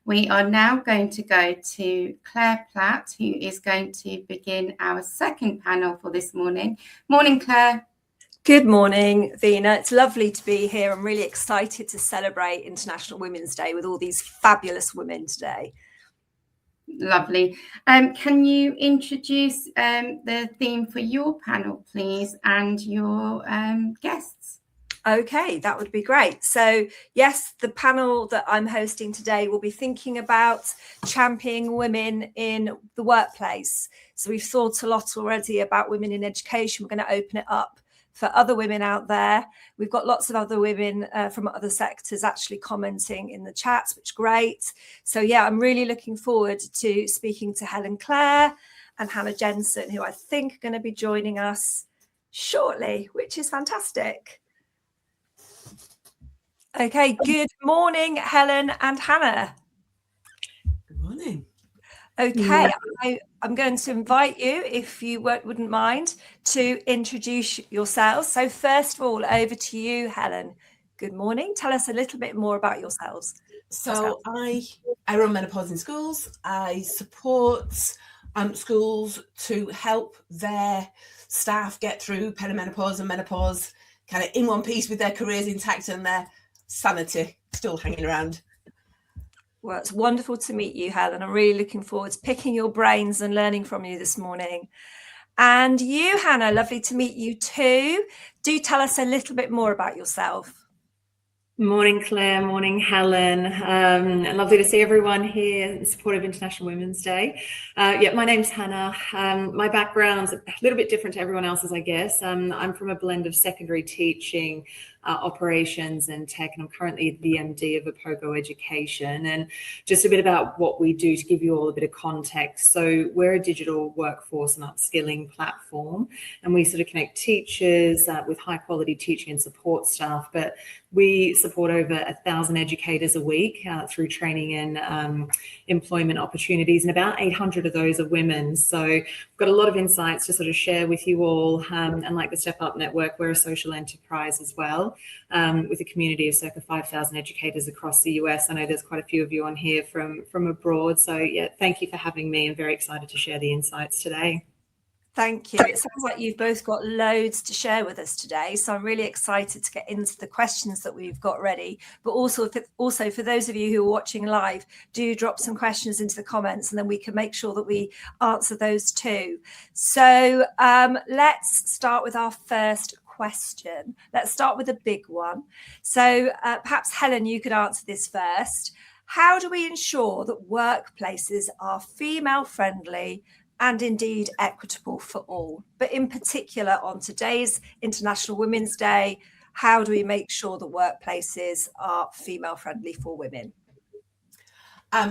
We are now going to go to Claire Platt, who is going to begin our second panel for this morning. Morning, Claire. Good morning, Vina. It's lovely to be here. I'm really excited to celebrate International Women's Day with all these fabulous women today. Lovely. Can you introduce the theme for your panel, please, and your guests? Okay, that would be great. So yes, the panel that I'm hosting today will be thinking about championing women in the workplace. So we've thought a lot already about women in education. We're going to open it up for other women out there. We've got lots of other women from other sectors actually commenting in the chats, which is great. So yeah, I'm really looking forward to speaking to Helen, Claire and Hannah Jensen, who I think are going to be joining us shortly, which is fantastic. Okay, good morning, Helen and Hannah. Good morning. Okay, I'm going to invite you, if you wouldn't mind, to introduce yourselves. So first of all, over to you, Helen. Good morning. Tell us a little bit more about yourselves. So I run Menopause in Schools. I support schools to help their staff get through perimenopause and menopause kind of in one piece with their careers intact and their sanity still hanging around. Well, it's wonderful to meet you, Helen. I'm really looking forward to picking your brains and learning from you this morning. And you, Hannah, lovely to meet you too. Do tell us a little bit more about yourself. Morning, Claire. Morning, Helen. Lovely to see everyone here in support of International Women's Day. My name's Hannah. My background's a little bit different to everyone else's, I guess. I'm from a blend of secondary teaching, operations and tech, and I'm currently the MD of Apogo Education. And just a bit about what we do to give you all a bit of context. So we're a digital workforce and upskilling platform, and we sort of connect teachers with high quality teaching and support staff, but we support over 1,000 educators a week through training and employment opportunities, and about 800 of those are women. So we've got a lot of insights to sort of share with you all. And like the Step Up Network, we're a social enterprise as well, with a community of circa 5,000 educators across the US. I know there's quite a few of you on here from abroad. So yeah, thank you for having me. I'm very excited to share the insights today. Thank you. It sounds like you've both got loads to share with us today. So I'm really excited to get into the questions that we've got ready. But also for those of you who are watching live, do drop some questions into the comments and then we can make sure that we answer those too. So let's start with our first question. Let's start with a big one. So perhaps Helen, you could answer this first. How do we ensure that workplaces are female friendly and indeed equitable for all? But in particular on today's International Women's Day, how do we make sure that workplaces are female friendly for women?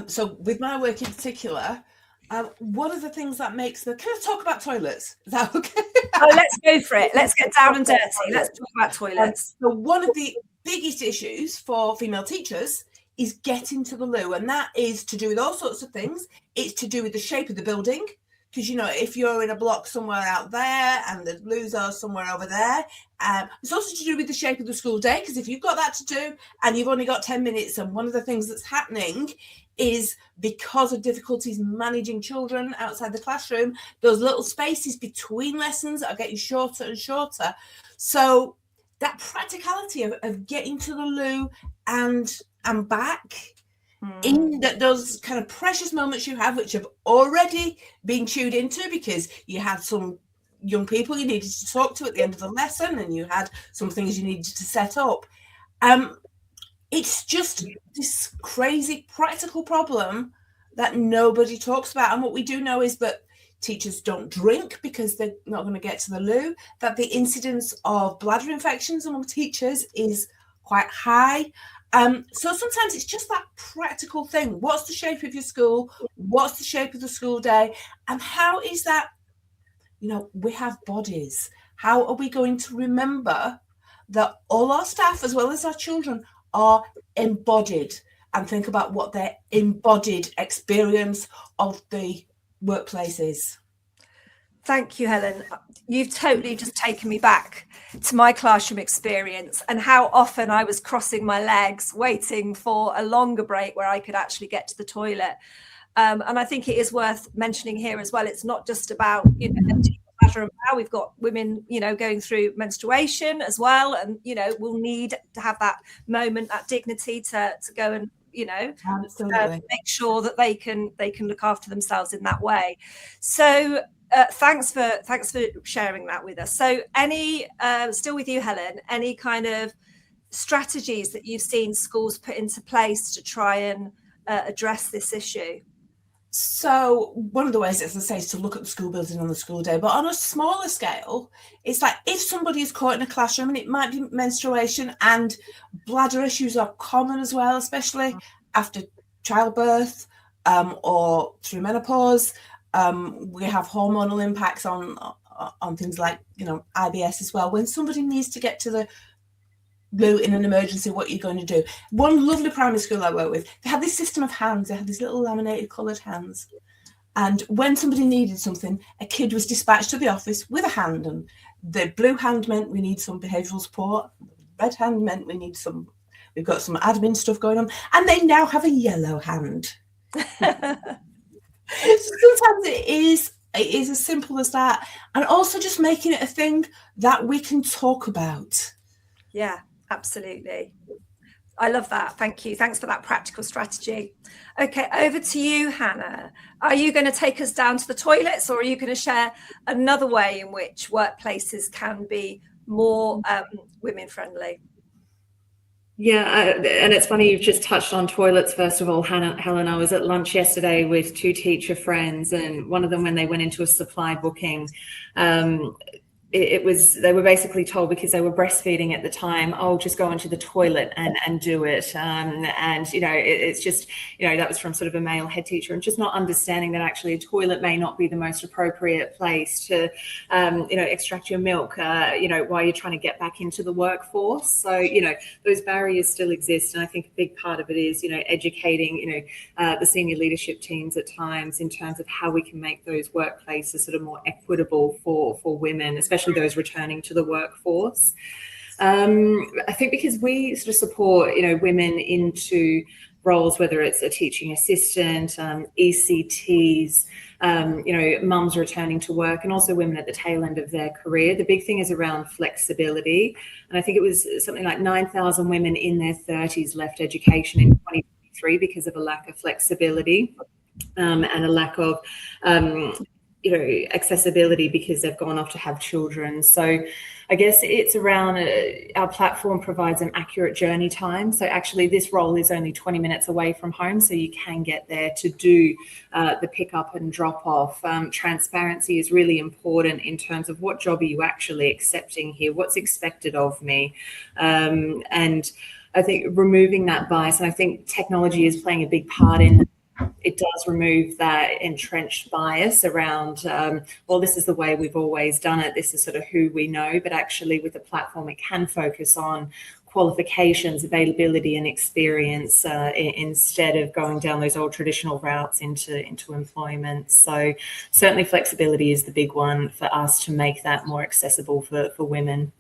So with my work in particular, one of the things that makes can I talk about toilets? Is that okay? Oh, let's go for it. Let's get down and dirty. Let's talk about toilets. So one of the biggest issues for female teachers is getting to the loo, and that is to do with all sorts of things. It's to do with the shape of the building, because, you know, if you're in a block somewhere out there and the loos are somewhere over there, it's also to do with the shape of the school day, because if you've got that to do and you've only got 10 minutes, and one of the things that's happening is because of difficulties managing children outside the classroom, those little spaces between lessons are getting shorter and shorter. So that practicality of getting to the loo and back, in those kind of precious moments you have, which have already been tuned into because you had some young people you needed to talk to at the end of the lesson and you had some things you needed to set up. It's just this crazy practical problem that nobody talks about. And what we do know is that teachers don't drink because they're not going to get to the loo, that the incidence of bladder infections among teachers is quite high. So sometimes it's just that practical thing. What's the shape of your school? What's the shape of the school day? And how is that, you know, we have bodies. How are we going to remember that all our staff, as well as our children, are embodied, and think about what their embodied experience of the workplace is? Thank you, Helen. You've totally just taken me back to my classroom experience and how often I was crossing my legs waiting for a longer break where I could actually get to the toilet. And I think it is worth mentioning here as well. It's not just about, emptying the bladder and bowel. We've got women, going through menstruation as well. And, we'll need to have that moment, that dignity to go and, make sure that they can look after themselves in that way. So thanks for sharing that with us. So still with you, Helen, any kind of strategies that you've seen schools put into place to try and address this issue? So one of the ways, as I say, is to look at the school building on the school day. But on a smaller scale, it's like if somebody is caught in a classroom, and it might be menstruation, and bladder issues are common as well, especially after childbirth or through menopause. We have hormonal impacts on things like, IBS as well. When somebody needs to get to the loo in an emergency, what you're going to do. One lovely primary school I work with, they had this system of hands. They had these little laminated coloured hands. And when somebody needed something, a kid was dispatched to the office with a hand. And the blue hand meant we need some behavioural support. The red hand meant we've got some admin stuff going on. And they now have a yellow hand. Sometimes it is as simple as that. And also just making it a thing that we can talk about. Yeah, absolutely. I love that. Thank you. Thanks for that practical strategy. Okay, over to you, Hannah. Are you going to take us down to the toilets, or are you going to share another way in which workplaces can be more women friendly? Yeah, and it's funny you've just touched on toilets. First of all, Helen, I was at lunch yesterday with two teacher friends, and one of them, when they went into a supply booking, they were basically told, because they were breastfeeding at the time, just go into the toilet and do it. It's just, that was from sort of a male head teacher, and just not understanding that actually a toilet may not be the most appropriate place to, extract your milk, while you're trying to get back into the workforce. So, those barriers still exist. And I think a big part of it is, educating, the senior leadership teams at times in terms of how we can make those workplaces sort of more equitable for women, especially those returning to the workforce. I think because we sort of support, women into roles, whether it's a teaching assistant, ECTs, mums returning to work, and also women at the tail end of their career. The big thing is around flexibility. And I think it was something like 9,000 women in their 30s left education in 2023 because of a lack of flexibility and a lack of accessibility because they've gone off to have children. So I guess it's around our platform provides an accurate journey time. So actually this role is only 20 minutes away from home, so you can get there to do the pick up and drop off. Transparency is really important in terms of what job are you actually accepting here, what's expected of me. And I think removing that bias, and I think technology is playing a big part in it does remove that entrenched bias around, this is the way we've always done it. This is sort of who we know. But actually with the platform, it can focus on qualifications, availability and experience instead of going down those old traditional routes into employment. So certainly flexibility is the big one for us to make that more accessible for women.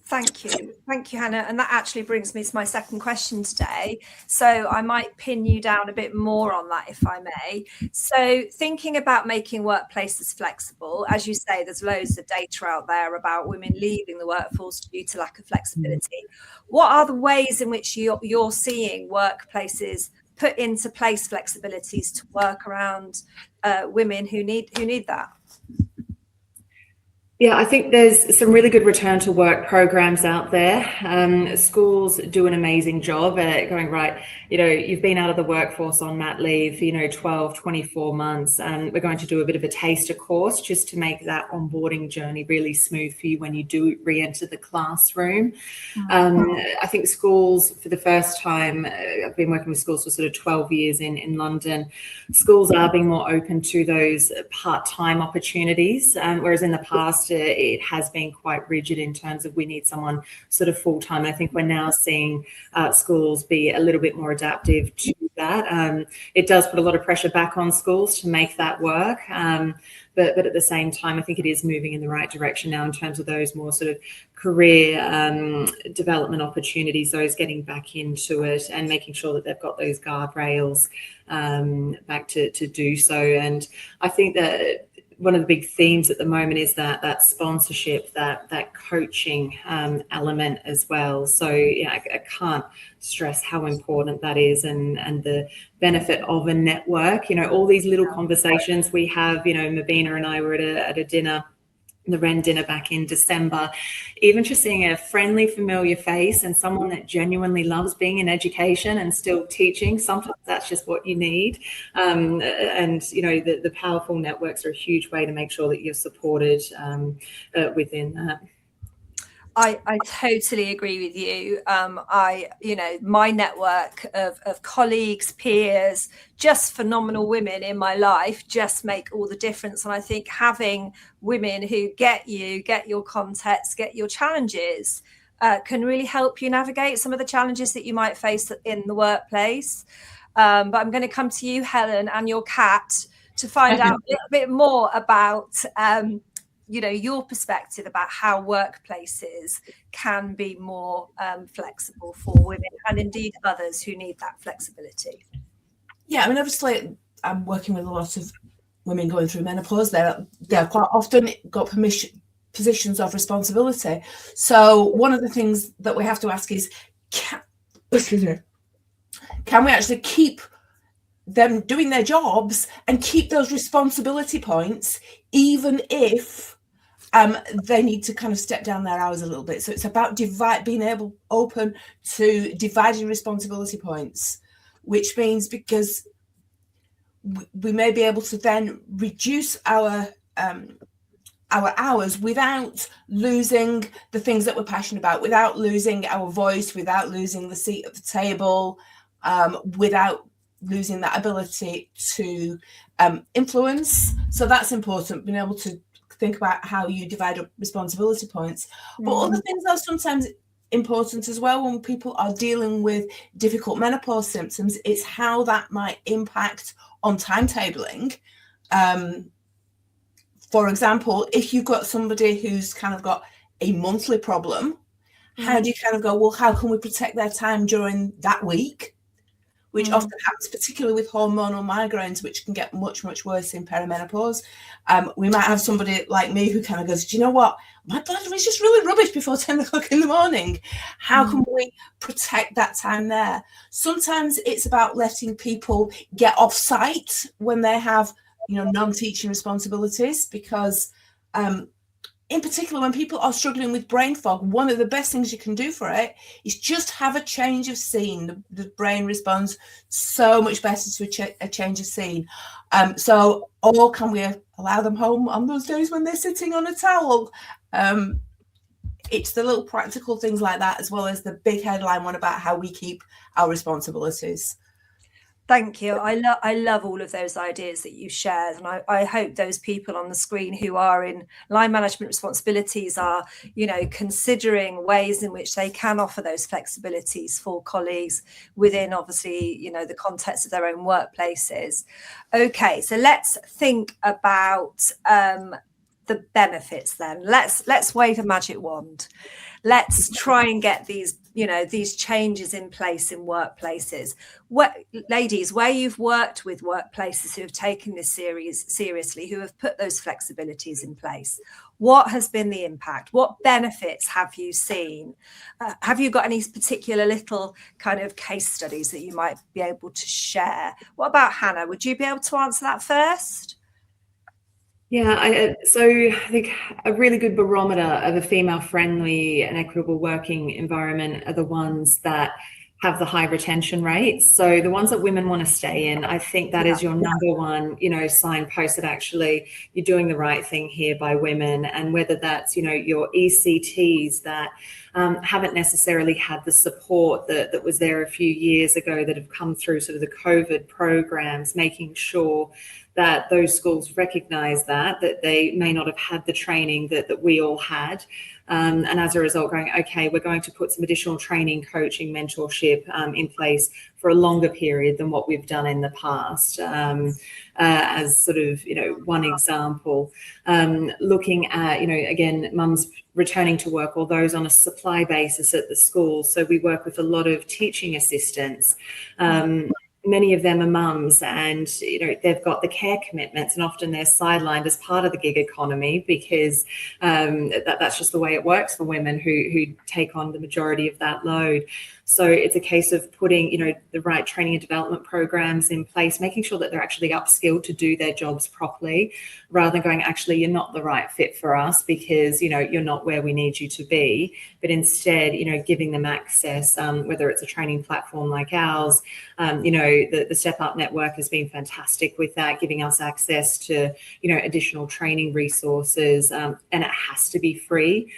Thank you, Hannah. And that actually brings me to my second question today. So I might pin you down a bit more on that, if I may. So thinking about making workplaces flexible, as you say, there's loads of data out there about women leaving the workforce due to lack of flexibility. What are the ways in which you're seeing workplaces put into place flexibilities to work around women who need that? Yeah, I think there's some really good return to work programs out there. Schools do an amazing job at going, right, you've been out of the workforce on mat leave, 12, 24 months, and we're going to do a bit of a taster course just to make that onboarding journey really smooth for you when you do re-enter the classroom. I think schools, for the first time, I've been working with schools for sort of 12 years in London, schools are being more open to those part-time opportunities, whereas in the past, it has been quite rigid in terms of we need someone sort of full-time. I think we're now seeing schools be a little bit more adaptive to that. It does put a lot of pressure back on schools to make that work. But at the same time, I think it is moving in the right direction now in terms of those more sort of career development opportunities, those getting back into it and making sure that they've got those guardrails back to do so. And I think that one of the big themes at the moment is that sponsorship, that coaching element as well. So yeah, I can't stress how important that is, and the benefit of a network. You know, all these little conversations we have. You know, Mabina and I were at a dinner, the Wren dinner back in December. Even just seeing a friendly, familiar face and someone that genuinely loves being in education and still teaching, sometimes that's just what you need. And you know, the powerful networks are a huge way to make sure that you're supported within that. I totally agree with you. You know, my network of colleagues, peers, just phenomenal women in my life just make all the difference. And I think having women who get your context, get your challenges, can really help you navigate some of the challenges that you might face in the workplace. But I'm going to come to you, Helen, and your cat to find out a little bit more about you know, your perspective about how workplaces can be more flexible for women and indeed others who need that flexibility. Yeah, I mean, obviously, I'm working with a lot of women going through menopause. They're quite often got positions of responsibility. So one of the things that we have to ask is, can we actually keep them doing their jobs and keep those responsibility points, even if they need to kind of step down their hours a little bit? So it's about being open to dividing responsibility points, which means because we may be able to then reduce our hours without losing the things that we're passionate about, without losing our voice, without losing the seat at the table, without losing that ability to influence. So that's important, being able to think about how you divide up responsibility points. But other things are sometimes important as well when people are dealing with difficult menopause symptoms. It's how that might impact on timetabling. For example, if you've got somebody who's kind of got a monthly problem, how do you kind of go, well, how can we protect their time during that week? Which often happens, particularly with hormonal migraines, which can get much, much worse in perimenopause. We might have somebody like me who kind of goes, do you know what? My blood is just really rubbish before 10 o'clock in the morning. How can we protect that time there? Sometimes it's about letting people get off site when they have, you know, non-teaching responsibilities, because in particular, when people are struggling with brain fog, one of the best things you can do for it is just have a change of scene. The brain responds so much better to a change of scene. Or can we allow them home on those days when they're sitting on a towel? It's the little practical things like that, as well as the big headline one about how we keep our responsibilities. Thank you. I love all of those ideas that you shared, and I hope those people on the screen who are in line management responsibilities are, you know, considering ways in which they can offer those flexibilities for colleagues within, obviously, you know, the context of their own workplaces. Okay, so let's think about the benefits then. Let's wave a magic wand. Let's try and get these, you know, these changes in place in workplaces. Ladies, where you've worked with workplaces who have taken this seriously, who have put those flexibilities in place, what has been the impact? What benefits have you seen? Have you got any particular little kind of case studies that you might be able to share? What about Hannah? Would you be able to answer that first? Yeah, so I think a really good barometer of a female-friendly and equitable working environment are the ones that have the high retention rates. So the ones that women want to stay in, I think that is your number one, you know, signpost that actually you're doing the right thing here by women. And whether that's, you know, your ECTs that haven't necessarily had the support that was there a few years ago, that have come through sort of the COVID programs, making sure that those schools recognise that they may not have had the training that we all had. And as a result, going, okay, we're going to put some additional training, coaching, mentorship in place for a longer period than what we've done in the past. As sort of, one example, looking at, again, mums returning to work or those on a supply basis at the school. So we work with a lot of teaching assistants. Many of them are mums, and they've got the care commitments, and often they're sidelined as part of the gig economy because that's just the way it works for women who take on the majority of that load. So it's a case of putting, the right training and development programs in place, making sure that they're actually upskilled to do their jobs properly, rather than going, actually, you're not the right fit for us because, you're not where we need you to be. But instead, giving them access, whether it's a training platform like ours, the Step Up Network has been fantastic with that, giving us access to, additional training resources, and it has to be free.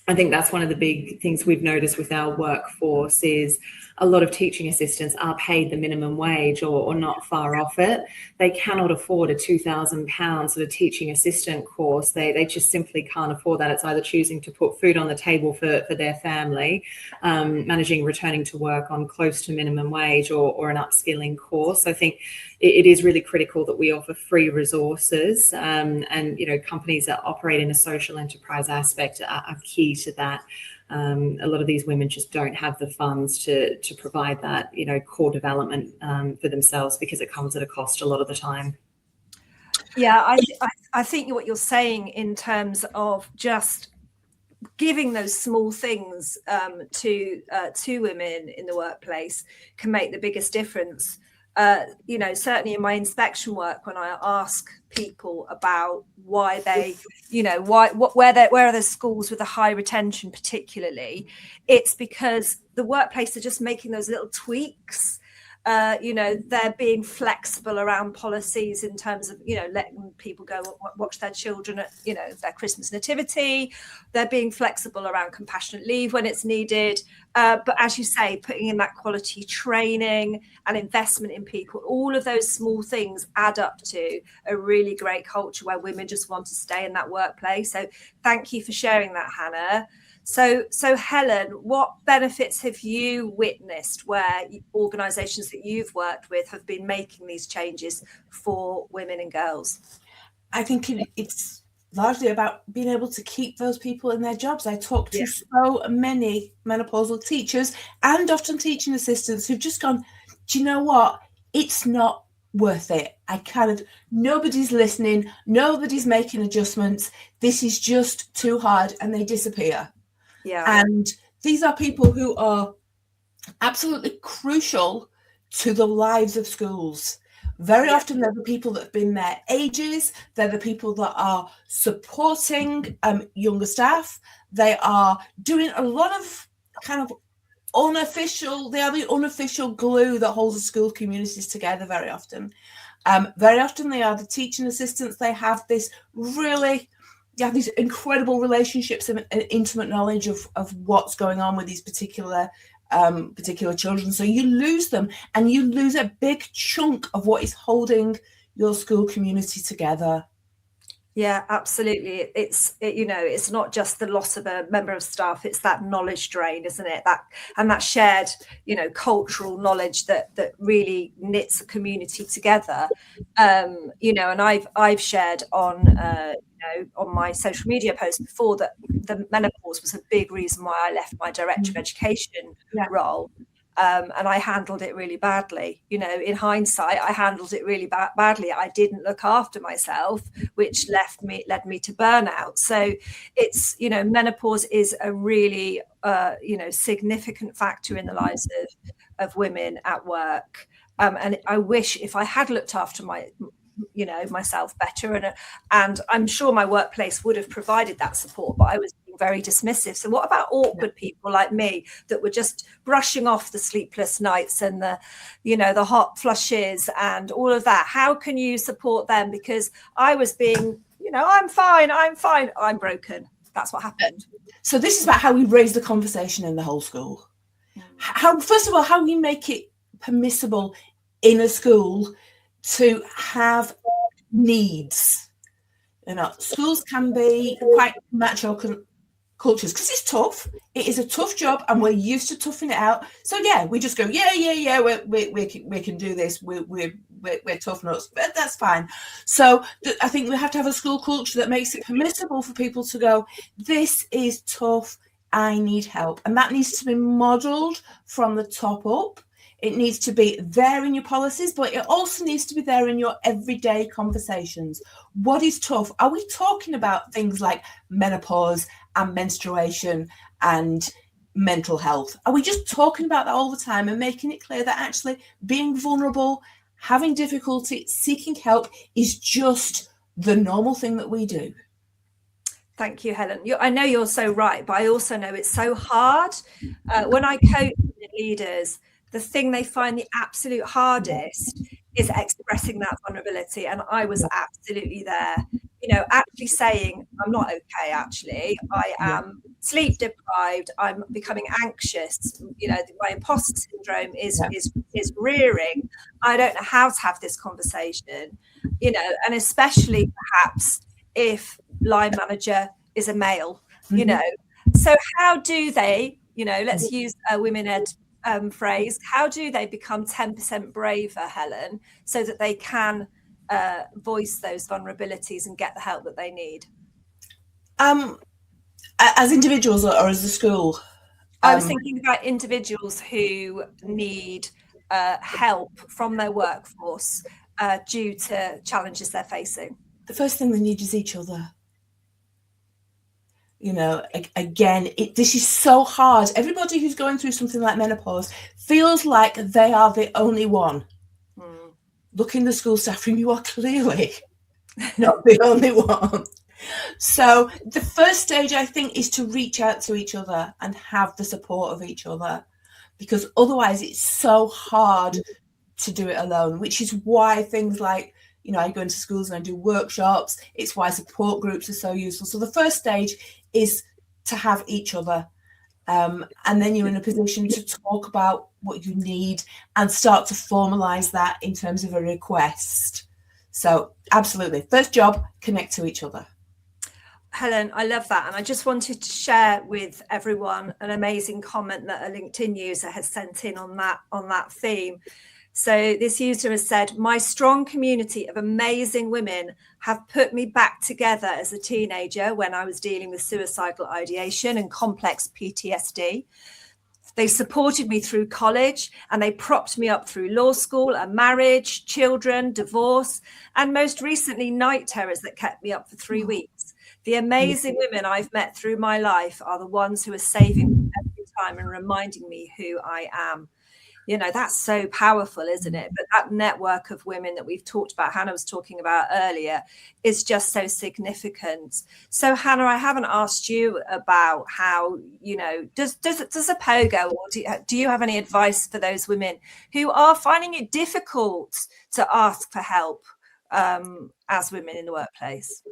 I think that's one of the big things we've noticed with our workforce is a lot of teaching assistants are paid the minimum wage or not far off it. They cannot afford a £2,000 sort of teaching assistant course. They just simply can't afford that. It's either choosing to put food on the table for their family, managing returning to work on close to minimum wage or an upskilling course. I think it is really critical that we offer free resources, and companies that operate in a social enterprise aspect are key to that. A lot of these women just don't have the funds to provide that core development for themselves, because it comes at a cost a lot of the time. Yeah, I think what you're saying in terms of just giving those small things to women in the workplace can make the biggest difference. Certainly in my inspection work, when I ask people about why they, where are the schools with a high retention particularly, it's because the workplace are just making those little tweaks. They're being flexible around policies in terms of, letting people go watch their children at, their Christmas nativity. They're being flexible around compassionate leave when it's needed. But as you say, putting in that quality training and investment in people, all of those small things add up to a really great culture where women just want to stay in that workplace. So thank you for sharing that, Hannah. So Helen, what benefits have you witnessed where organisations that you've worked with have been making these changes for women and girls? I think it's largely about being able to keep those people in their jobs. I talk to so many menopausal teachers and often teaching assistants who've just gone, do you know what? It's not worth it. Nobody's listening. Nobody's making adjustments. This is just too hard, and they disappear. Yeah. And these are people who are absolutely crucial to the lives of schools. Very often they're the people that have been there ages. They're the people that are supporting younger staff. They are doing a lot of kind of they are the unofficial glue that holds the school communities together very often. Very often they are the teaching assistants. They have these incredible relationships and intimate knowledge of what's going on with these particular children. So you lose them, and you lose a big chunk of what is holding your school community together. Yeah, absolutely. It's not just the loss of a member of staff, it's that knowledge drain, isn't it? That shared, cultural knowledge that really knits a community together. And I've shared on my social media post before that the menopause was a big reason why I left my director of education role. And I handled it really badly. In hindsight, I handled it really badly. I didn't look after myself, which led me to burnout. So it's, menopause is a really, significant factor in the lives of women at work. And I wish if I had looked after myself better, and I'm sure my workplace would have provided that support, but I was being very dismissive. So what about awkward people like me that were just brushing off the sleepless nights and the hot flushes and all of that? How can you support them? Because I was being, I'm fine, I'm broken. That's what happened. So this is about how we raise the conversation in the whole school. First of all, how we make it permissible in a school to have needs. You know, schools can be quite macho cultures because it's tough. It is a tough job, and we're used to toughing it out. So yeah, we just go, yeah. We can do this. We're tough nuts, but that's fine. So I think we have to have a school culture that makes it permissible for people to go, this is tough. I need help, and that needs to be modelled from the top up. It needs to be there in your policies, but it also needs to be there in your everyday conversations. What is tough? Are we talking about things like menopause and menstruation and mental health? Are we just talking about that all the time and making it clear that actually being vulnerable, having difficulty, seeking help is just the normal thing that we do? Thank you, Helen. I know you're so right, but I also know it's so hard. When I coach leaders, the thing they find the absolute hardest is expressing that vulnerability. And I was absolutely there, you know, actually saying, I'm not okay, actually. I am sleep deprived. I'm becoming anxious. You know, my imposter syndrome is rearing. I don't know how to have this conversation, you know, and especially perhaps if line manager is a male, you know. So how do they, you know, let's use a women-ed phrase, how do they become 10% braver, Helen, so that they can voice those vulnerabilities and get the help that they need? As individuals or as a school? I was thinking about individuals who need help from their workforce due to challenges they're facing. The first thing they need is each other. You know, again, this is so hard. Everybody who's going through something like menopause feels like they are the only one. Look in the school staff room, you are clearly not the only one. So the first stage, I think, is to reach out to each other and have the support of each other, because otherwise it's so hard to do it alone, which is why things like, you know, I go into schools and I do workshops. It's why support groups are so useful. So the first stage is to have each other. And then you're in a position to talk about what you need and start to formalize that in terms of a request. So absolutely. First job, connect to each other. Helen, I love that. And I just wanted to share with everyone an amazing comment that a LinkedIn user has sent in on that theme. So this user has said, my strong community of amazing women have put me back together as a teenager when I was dealing with suicidal ideation and complex PTSD. They supported me through college and they propped me up through law school and marriage, children, divorce, and most recently night terrors that kept me up for 3 weeks. The amazing women I've met through my life are the ones who are saving me every time and reminding me who I am. You know, that's so powerful, isn't it? But that network of women that we've talked about, Hannah was talking about earlier, is just so significant. So, Hannah, I haven't asked you about how, you know, does a POGO, or do you have any advice for those women who are finding it difficult to ask for help as women in the workplace?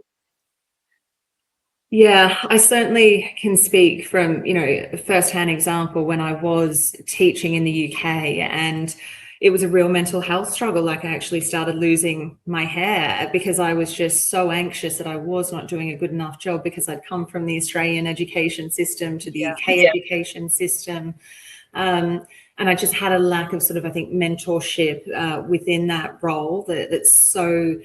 Yeah, I certainly can speak from, you know, a first-hand example when I was teaching in the UK, and it was a real mental health struggle. Like, I actually started losing my hair because I was just so anxious that I was not doing a good enough job, because I'd come from the Australian education system to the UK education system. And I just had a lack of sort of, I think, mentorship within that role that's so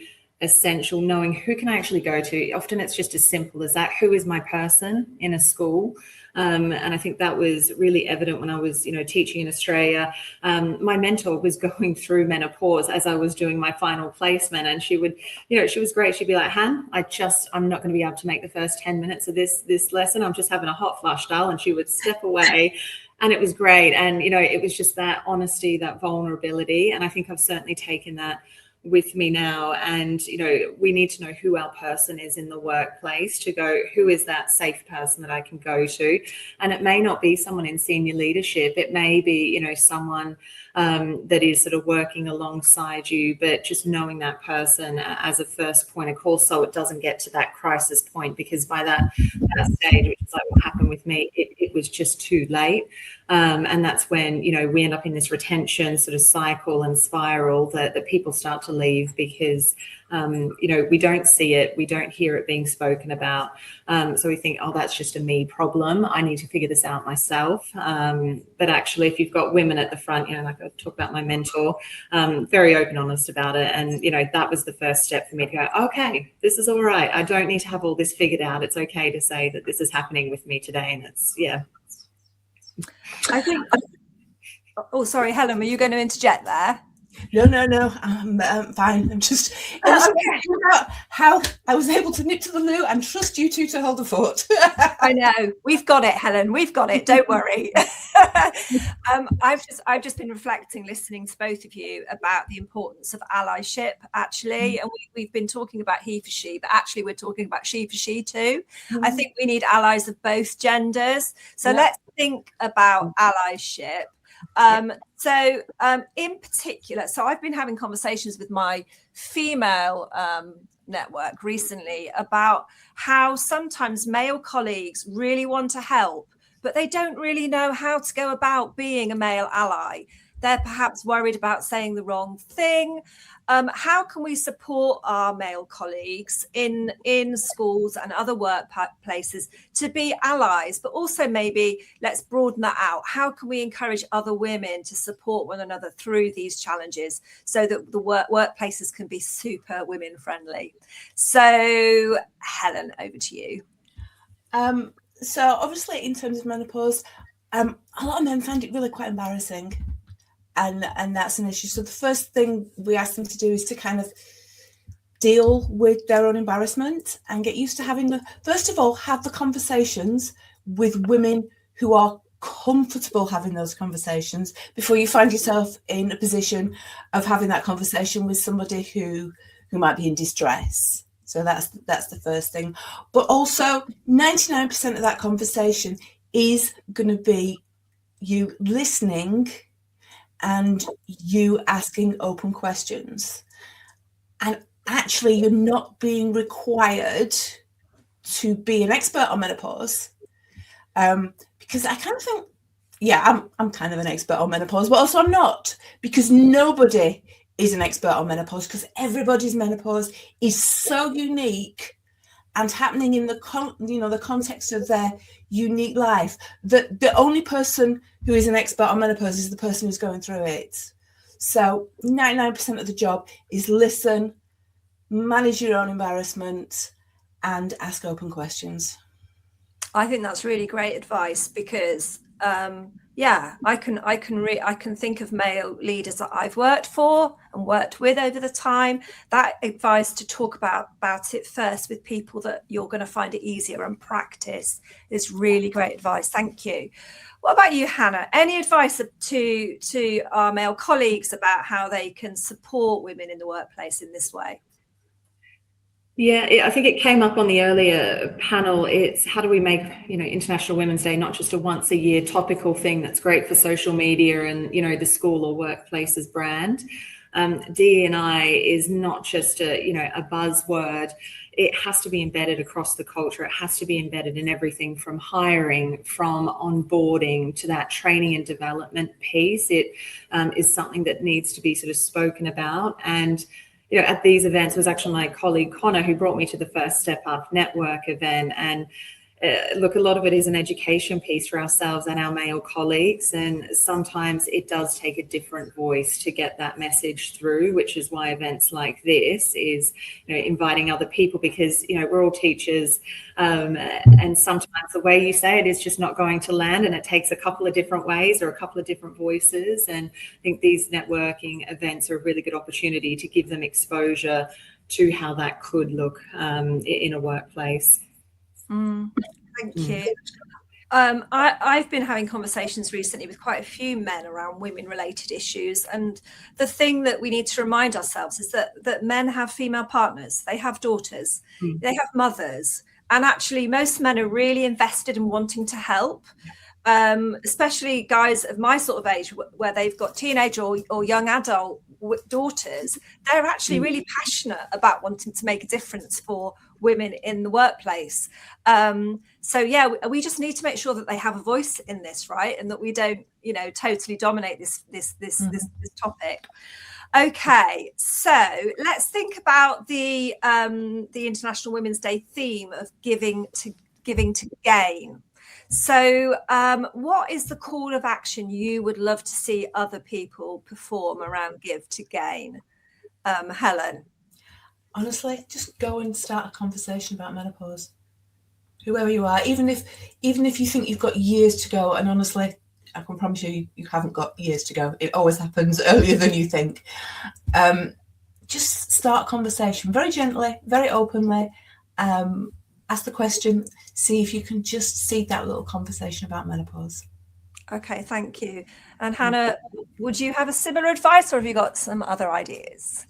essential, knowing who can I actually go to. Often it's just as simple as that. Who is my person in a school? And I think that was really evident when I was, you know, teaching in Australia. My mentor was going through menopause as I was doing my final placement, and she would, you know, she was great. She'd be like, Han, I'm not going to be able to make the first 10 minutes of this lesson. I'm just having a hot flush, doll. And she would step away. And it was great. And, you know, it was just that honesty, that vulnerability. And I think I've certainly taken that with me now. And, you know, we need to know who our person is in the workplace to go, who is that safe person that I can go to? And it may not be someone in senior leadership. It may be, you know, someone that is sort of working alongside you, but just knowing that person as a first point of call, so it doesn't get to that crisis point, because by that stage, which is like what happened with me, it was just too late. And that's when, we end up in this retention sort of cycle and spiral that people start to leave because, we don't see it, we don't hear it being spoken about. So we think, oh, that's just a me problem. I need to figure this out myself. But actually, if you've got women at the front, like I talk about my mentor, very open, honest about it. And, that was the first step for me to go, okay, this is all right. I don't need to have all this figured out. It's okay to say that this is happening with me today. And it's, I think, oh, sorry, Helen, were you going to interject there? No, I'm fine. I'm just how I was able to nip to the loo and trust you two to hold the fort. I know, we've got it, Helen. We've got it. Don't worry. I've just been reflecting, listening to both of you about the importance of allyship, actually, and we've been talking about he for she, but actually we're talking about she for she too. I think we need allies of both genders. So let's think about allyship. So in particular, so I've been having conversations with my female network recently about how sometimes male colleagues really want to help, but they don't really know how to go about being a male ally. They're perhaps worried about saying the wrong thing. How can we support our male colleagues in schools and other workplaces to be allies, but also maybe let's broaden that out. How can we encourage other women to support one another through these challenges so that the workplaces can be super women friendly? So Helen, over to you. So obviously in terms of menopause, a lot of men find it really quite embarrassing. And that's an issue. So the first thing we ask them to do is to kind of deal with their own embarrassment and get used to having first of all, have the conversations with women who are comfortable having those conversations before you find yourself in a position of having that conversation with somebody who might be in distress. So that's the first thing. But also 99% of that conversation is going to be you listening and you asking open questions. And actually, you're not being required to be an expert on menopause. Because I kind of think, I'm kind of an expert on menopause, but also I'm not, because nobody is an expert on menopause, because everybody's menopause is so unique and happening in the context of their unique life, that the only person who is an expert on menopause is the person who's going through it. So 99% of the job is listen, manage your own embarrassment, and ask open questions. I think that's really great advice because I can think of male leaders that I've worked for and worked with over the time. That advice to talk about it first with people that you're going to find it easier and practice is really great advice. Thank you. What about you, Hannah? Any advice to our male colleagues about how they can support women in the workplace in this way? Yeah, I think it came up on the earlier panel. It's how do we make, International Women's Day not just a once a year topical thing that's great for social media and, the school or workplace's brand. D&I is not just a buzzword. It has to be embedded across the culture. It has to be embedded in everything from hiring, from onboarding to that training and development piece. It is something that needs to be sort of spoken about. And at these events, it was actually my colleague Connor who brought me to the first Step Up Network event. And look, a lot of it is an education piece for ourselves and our male colleagues. And sometimes it does take a different voice to get that message through, which is why events like this is, inviting other people, because, we're all teachers. And sometimes the way you say it is just not going to land, and it takes a couple of different ways or a couple of different voices. And I think these networking events are a really good opportunity to give them exposure to how that could look in a workplace. Thank you. I've been having conversations recently with quite a few men around women-related issues, and the thing that we need to remind ourselves is that men have female partners, they have daughters, they have mothers, and actually most men are really invested in wanting to help, especially guys of my sort of age where they've got teenage or young adult daughters. They're actually really passionate about wanting to make a difference for women in the workplace. So yeah, we just need to make sure that they have a voice in this, right? And that we don't, you know, totally dominate this topic. Okay, so let's think about the International Women's Day theme of giving to gain. So what is the call of action you would love to see other people perform around give to gain? Helen? Honestly, just go and start a conversation about menopause. Whoever you are, even if you think you've got years to go, and honestly, I can promise you haven't got years to go. It always happens earlier than you think. Just start a conversation very gently, very openly. Ask the question, see if you can just seed that little conversation about menopause. Okay, thank you. And Hannah, would you have a similar advice, or have you got some other ideas?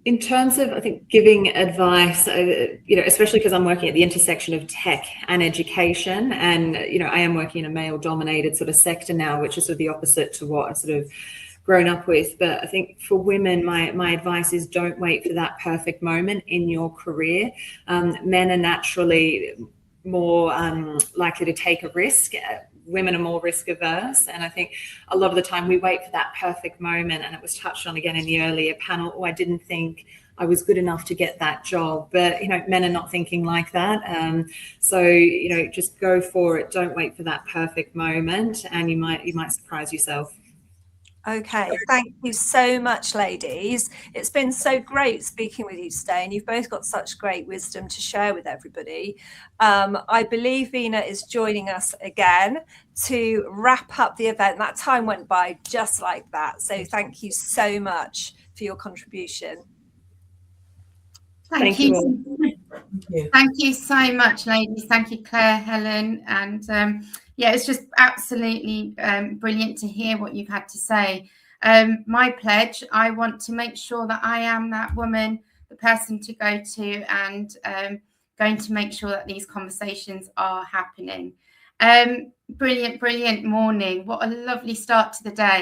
In terms of, I think, giving advice, you know, especially because I'm working at the intersection of tech and education, and, you know, I am working in a male-dominated sort of sector now, which is sort of the opposite to what I sort of grown up with. But I think for women, my advice is don't wait for that perfect moment in your career. Men are naturally more likely to take a risk. Women are more risk averse, and I think a lot of the time we wait for that perfect moment, and it was touched on again in the earlier panel, oh, I didn't think I was good enough to get that job. But, you know, men are not thinking like that. So, you know, just go for it. Don't wait for that perfect moment, and you might surprise yourself. Okay, thank you so much, ladies. It's been so great speaking with you today, and you've both got such great wisdom to share with everybody. I believe Vina is joining us again to wrap up the event. That time went by just like that. So thank you so much for your contribution. Thank you. Thank you so much, ladies. Thank you, Claire, Helen, and yeah, it's just absolutely brilliant to hear what you've had to say. My pledge, I want to make sure that I am that woman, the person to go to, and going to make sure that these conversations are happening. Brilliant morning. What a lovely start to the day.